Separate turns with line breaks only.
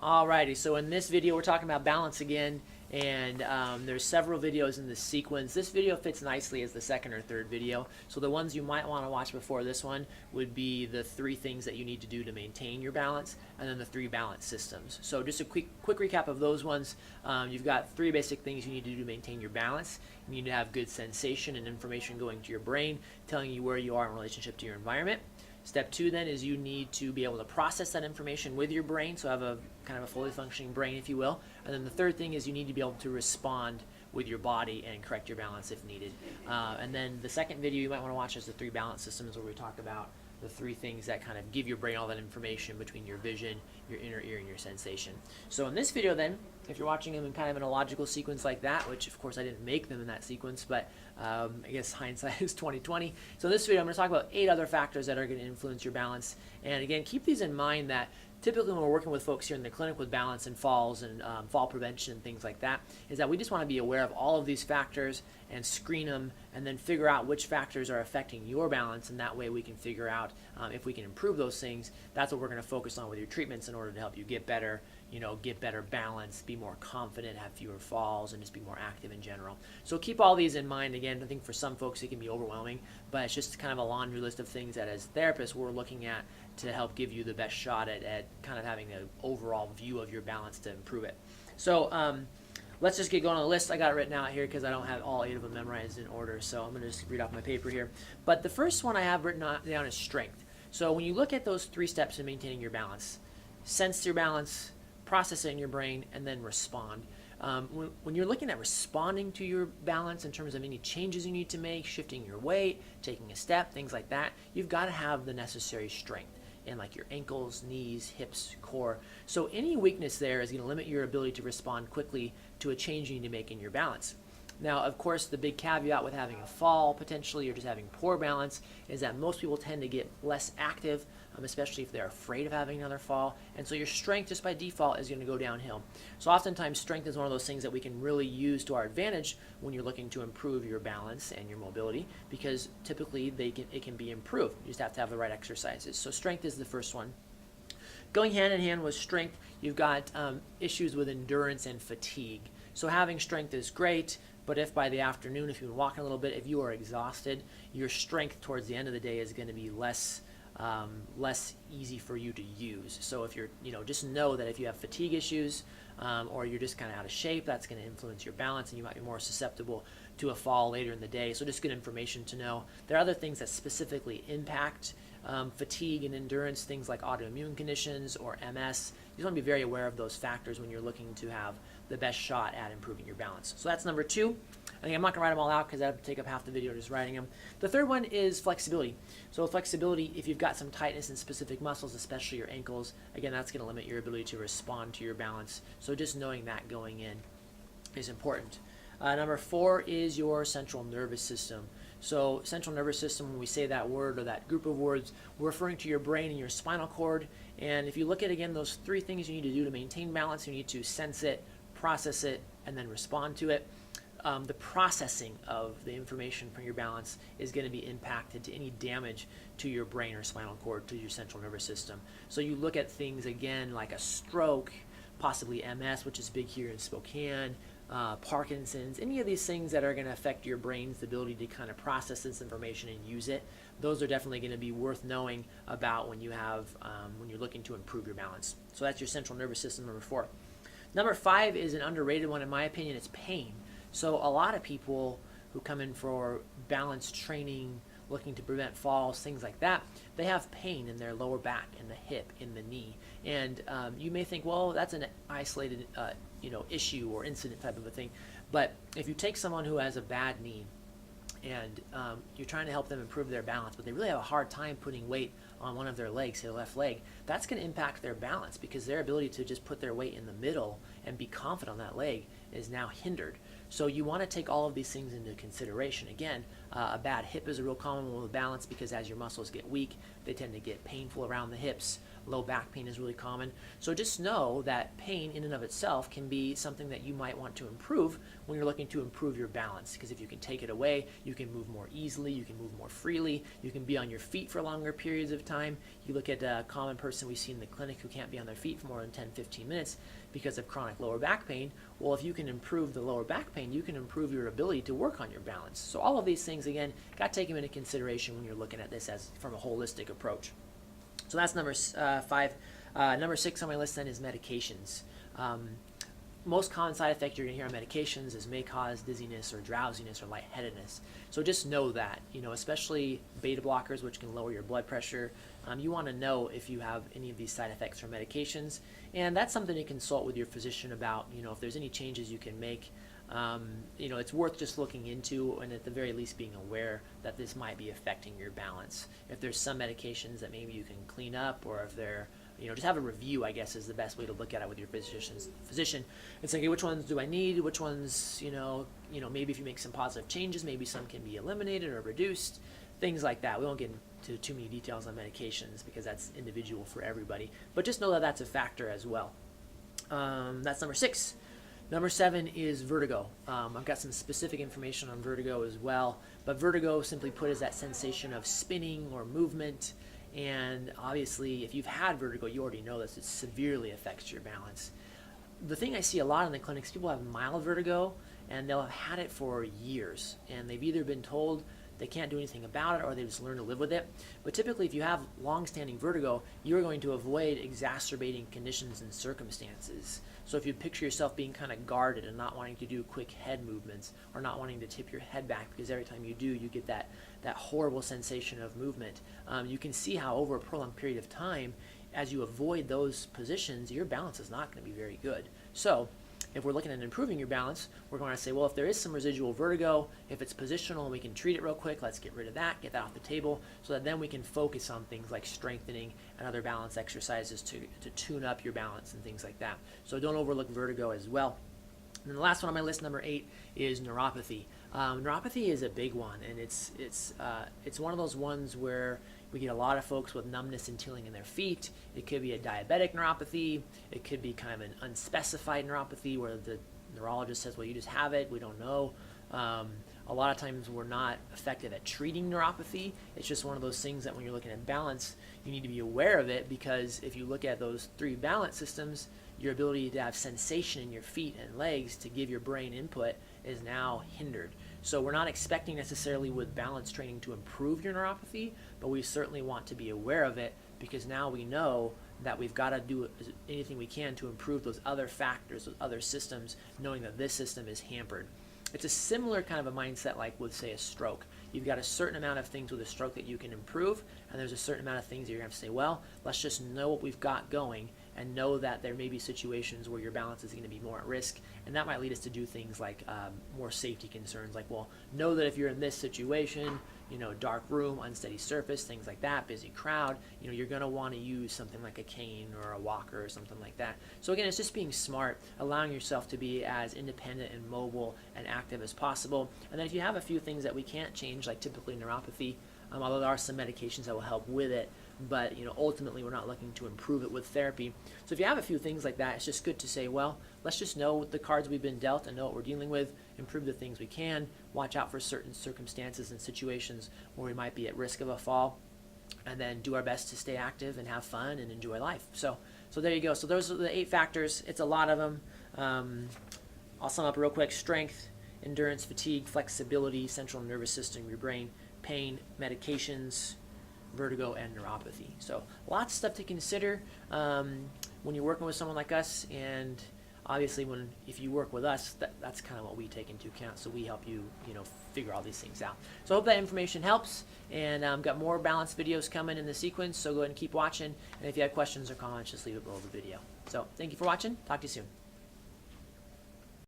Alrighty, so in this video we're talking about balance again, and there's several videos in this sequence. This video fits nicely as the second or third video, so the ones you might want to watch before this one would be the 3 things that you need to do to maintain your balance, and then the 3 balance systems. So just a quick recap of those ones. You've got 3 basic things you need to do to maintain your balance. You need to have good sensation and information going to your brain, telling you where you are in relationship to your environment. Step 2 then is you need to be able to process that information with your brain, so have a kind of a fully functioning brain, if you will. And then the third thing is you need to be able to respond with your body and correct your balance if needed. And then the second video you might want to watch is the 3 balance systems, where we talk about the 3 things that kind of give your brain all that information between your vision, your inner ear, and your sensation. So in this video then, if you're watching them in kind of in a logical sequence like that, which of course I didn't make them in that sequence, but I guess hindsight is 20/20. So in this video I'm going to talk about 8 other factors that are going to influence your balance. And again, keep these in mind that typically when we're working with folks here in the clinic with balance and falls and fall prevention and things like that, is that we just want to be aware of all of these factors and screen them and then figure out which factors are affecting your balance, and that way we can figure out if we can improve those things. That's what we're going to focus on with your treatments in order to help you get better, get better balance, be more confident, have fewer falls, and just be more active in general. So keep all these in mind. Again, I think for some folks it can be overwhelming, but it's just kind of a laundry list of things that as therapists we're looking at to help give you the best shot at kind of having an overall view of your balance to improve it. So let's just get going on the list. I got it written out here because I don't have all 8 of them memorized in order, so I'm going to just read off my paper here. But the first one I have written down is strength. So when you look at those 3 steps in maintaining your balance, sense your balance, process it in your brain, and then respond. When you're looking at responding to your balance in terms of any changes you need to make, shifting your weight, taking a step, things like that, you've got to have the necessary strength in like your ankles, knees, hips, core. So any weakness there is going to limit your ability to respond quickly to a change you need to make in your balance. Now, of course, the big caveat with having a fall potentially or just having poor balance is that most people tend to get less active, especially if they're afraid of having another fall. And so your strength just by default is going to go downhill. So oftentimes strength is one of those things that we can really use to our advantage when you're looking to improve your balance and your mobility, because typically it can be improved. You just have to have the right exercises. So strength is the first one. Going hand in hand with strength, you've got issues with endurance and fatigue. So having strength is great, but if by the afternoon, if you've been walking a little bit, if you are exhausted, your strength towards the end of the day is going to be less easy for you to use. So if you're, just know that if you have fatigue issues or you're just kind of out of shape, that's going to influence your balance, and you might be more susceptible to a fall later in the day. So just good information to know. There are other things that specifically impact fatigue and endurance, things like autoimmune conditions or MS. You just want to be very aware of those factors when you're looking to have the best shot at improving your balance. So that's number 2. I think I'm not going to write them all out because that would take up half the video just writing them. The third one is flexibility. So flexibility, if you've got some tightness in specific muscles, especially your ankles, again, that's going to limit your ability to respond to your balance. So just knowing that going in is important. Number 4 is your central nervous system. So central nervous system, when we say that word or that group of words, we're referring to your brain and your spinal cord. And if you look at, again, those 3 things you need to do to maintain balance, you need to sense it, process it, and then respond to it. The processing of the information from your balance is going to be impacted to any damage to your brain or spinal cord, to your central nervous system. So you look at things, again, like a stroke, possibly MS, which is big here in Spokane, Parkinson's, any of these things that are going to affect your brain's ability to kind of process this information and use it. Those are definitely going to be worth knowing about when you have when you're looking to improve your balance. So that's your central nervous system, number 4. Number 5 is an underrated one, in my opinion. It's pain. So a lot of people who come in for balance training, looking to prevent falls, things like that, they have pain in their lower back, in the hip, in the knee. And you may think, well, that's an isolated issue or incident type of a thing. But if you take someone who has a bad knee and you're trying to help them improve their balance, but they really have a hard time putting weight on one of their legs, say the left leg, that's going to impact their balance, because their ability to just put their weight in the middle and be confident on that leg is now hindered. So you want to take all of these things into consideration. Again, a bad hip is a real common one with balance, because as your muscles get weak, they tend to get painful around the hips. Low back pain is really common. So just know that pain in and of itself can be something that you might want to improve when you're looking to improve your balance, because if you can take it away, you can move more easily, you can move more freely, you can be on your feet for longer periods of time. You look at a common person we see in the clinic who can't be on their feet for more than 10-15 minutes because of chronic lower back pain. Well, if you can improve the lower back pain, you can improve your ability to work on your balance. So all of these things, again, got to take them into consideration when you're looking at this as from a holistic approach. So that's number 5. Number 6 on my list then is medications. Most common side effect you're going to hear on medications is may cause dizziness or drowsiness or lightheadedness. So just know that, especially beta blockers, which can lower your blood pressure. You want to know if you have any of these side effects from medications, and that's something to consult with your physician about. If there's any changes you can make. It's worth just looking into, and at the very least being aware that this might be affecting your balance. If there's some medications that maybe you can clean up, or if they're, just have a review, I guess, is the best way to look at it with your physician. It's like, hey, which ones do I need? Which ones, maybe if you make some positive changes, maybe some can be eliminated or reduced, things like that. We won't get into too many details on medications because that's individual for everybody, but just know that that's a factor as well. That's number 6. Number 7 is vertigo. I've got some specific information on vertigo as well, but vertigo, simply put, is that sensation of spinning or movement. And obviously, if you've had vertigo, you already know this. It severely affects your balance. The thing I see a lot in the clinics, people have mild vertigo, and they'll have had it for years, and they've either been told they can't do anything about it, or they just learn to live with it. But typically, if you have long-standing vertigo, you're going to avoid exacerbating conditions and circumstances. So if you picture yourself being kind of guarded and not wanting to do quick head movements, or not wanting to tip your head back, because every time you do, you get that horrible sensation of movement, you can see how over a prolonged period of time, as you avoid those positions, your balance is not going to be very good. So if we're looking at improving your balance, we're going to say, well, if there is some residual vertigo, if it's positional and we can treat it real quick, let's get rid of that, get that off the table, so that then we can focus on things like strengthening and other balance exercises to tune up your balance and things like that. So don't overlook vertigo as well. And then the last one on my list, number 8, is neuropathy. Neuropathy is a big one, and it's one of those ones where we get a lot of folks with numbness and tingling in their feet. It could be a diabetic neuropathy. It could be kind of an unspecified neuropathy where the neurologist says, well, you just have it, we don't know. A lot of times we're not effective at treating neuropathy. It's just one of those things that when you're looking at balance, you need to be aware of it, because if you look at those 3 balance systems, your ability to have sensation in your feet and legs to give your brain input is now hindered. So we're not expecting necessarily with balance training to improve your neuropathy, but we certainly want to be aware of it, because now we know that we've got to do anything we can to improve those other factors, those other systems, knowing that this system is hampered. It's a similar kind of a mindset like with, say, a stroke. You've got a certain amount of things with a stroke that you can improve, and there's a certain amount of things that you're going to have to say, well, let's just know what we've got going and know that there may be situations where your balance is going to be more at risk, and that might lead us to do things like more safety concerns, like, well, know that if you're in this situation, dark room, unsteady surface, things like that, busy crowd, you're going to want to use something like a cane or a walker or something like that. So again, it's just being smart, allowing yourself to be as independent and mobile and active as possible. And then if you have a few things that we can't change, like typically neuropathy, although there are some medications that will help with it, but ultimately we're not looking to improve it with therapy. So if you have a few things like that, it's just good to say, well, let's just know the cards we've been dealt and know what we're dealing with, improve the things we can, watch out for certain circumstances and situations where we might be at risk of a fall, and then do our best to stay active and have fun and enjoy life. So there you go. So those are the 8 factors. It's a lot of them. I'll sum up real quick: strength, endurance, fatigue, flexibility, central nervous system, your brain, pain, medications, vertigo, and neuropathy. So lots of stuff to consider when you're working with someone like us, and obviously if you work with us, that's kind of what we take into account. So we help you figure all these things out. So I hope that information helps, and got more balance videos coming in the sequence, so go ahead and keep watching, and if you have questions or comments, just leave it below the video. So thank you for watching. Talk to you soon.